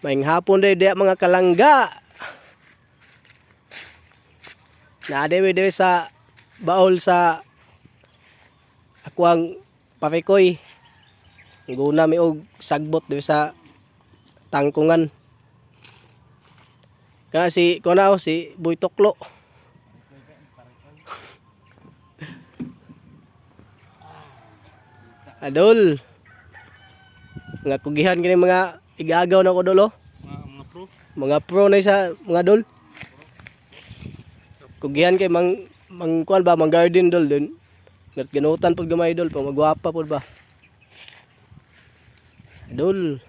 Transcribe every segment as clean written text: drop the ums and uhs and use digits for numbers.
Maing hapon day dia mga kalangga. Naadewe sa baol sa akuang papikoy. Guna mi og sagbot dewe sa tangkungan. Kana si kunaw si Boy Tuklo. Adol. Nga kugihan kini mga igagaw na ko dolo. Mga pro na sa mga dol. Kugihan kay mang kuan ba mang garden dol dun. Ngat ginutan pud gamay dol pag magwapa pud ba. Dol.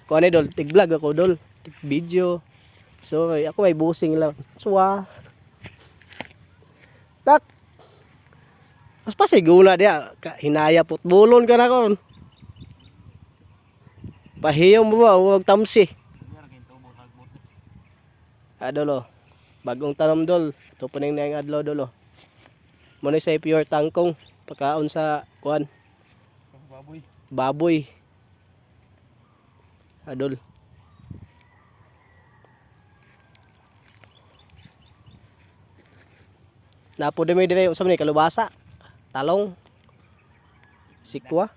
Kuan dol tig vlog ako dol, tig video. So ako may busing lang. Suwa. Tak. Mas pasiguna dia hinaya putbulon ka na kon. Pahiyom mo ba huwag tamsi. Adolo. Bagong tanom dol. Ito pa ning nang adlaw dolo. Muna sa pure tangkong pagkaon sa kuan. Baboy. Adol. Napo demi dire usab ni kalubasa. Talong. Sikwa.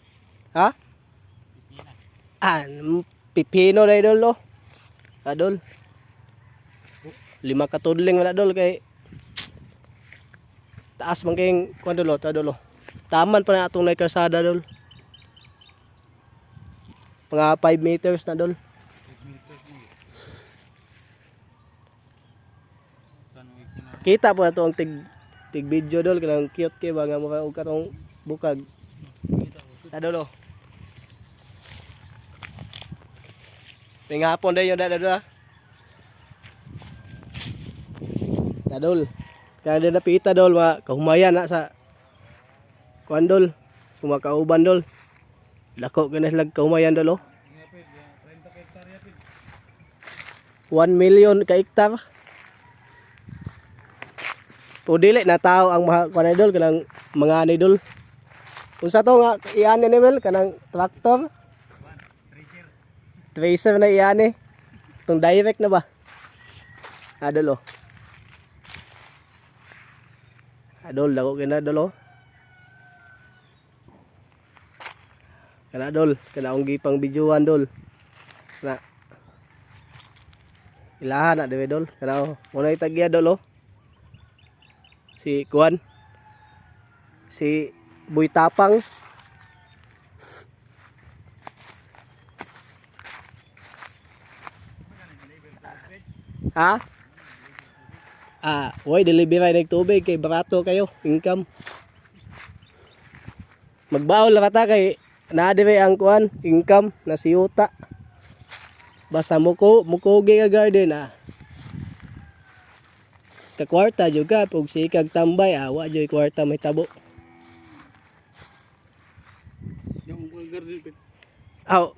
Ha? Pipino dai dol. Adol. 5 katudling wala dol kay taas man kayong kuan dolo, ta dolo. Taman pa na atong nay kalsada dol. Mga 5 meters na dol. Kita po na to ang tig video dol kanang cute kay ba nga mukha og katong bukag. Ta dolo. Pingapon dayon dada. Dol. Kaya din napita dol mga kahumayan na sa kuan dol. Sumakauban dol. Dako kina sila kahumayan dol oh. 1 million ka hektar. Pudili na tao ang mga kuan dol kanang mga ani dol. Unsa to nga iyan ni Mel kanang tractor? Tracer na iyan eh. Tung direct na ba? Adol oh. Adol, dako kina dol oh. Kana dol, kana ang gipang bidyuhan dol. Kana ilahan na dewe dol. Kana oh, muna itagya dol oh. Si Kuan. Si Boy Tapang. Ha? Woy, delivery ng tubig kay barato kayo, income. Magbaol lang ta kay naadire ang kuan, income na siyuta. Basta mukogi nga garden Ka kwarta juga pug sikag tambay wa joy kwarta may tabo. Yung garden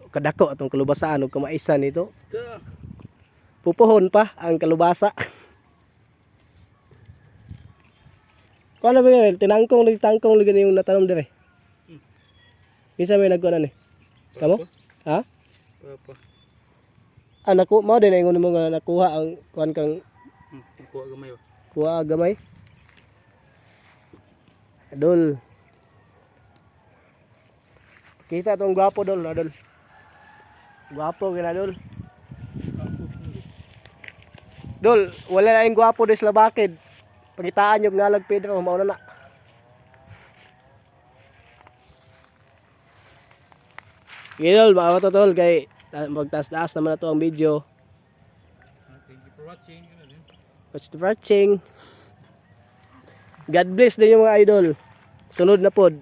kadako atong kalubasaan ug kamaisan nito. Pupuhon pa ang kalubasa. Kung ba yun, tangkong lagi yung natanom dire. Isa may nagkuhan ni. Kamo? Ha? Papa. Naku, mo din ingon mo nga nakuha ang kuan kang kuha gamay ba? Kuha gamay. Adol. Kita tong gwapo dol, adol. Gwapo gina dol. Dol, wala na yung gwapo des labakid. Pagitaan yung ngalag Pedro, mauna na. Gidol, baka matutol kay magtaas-taas naman na to ang video. Thank you for watching. Thanks for watching. God bless din yung mga idol. Sunod na pod.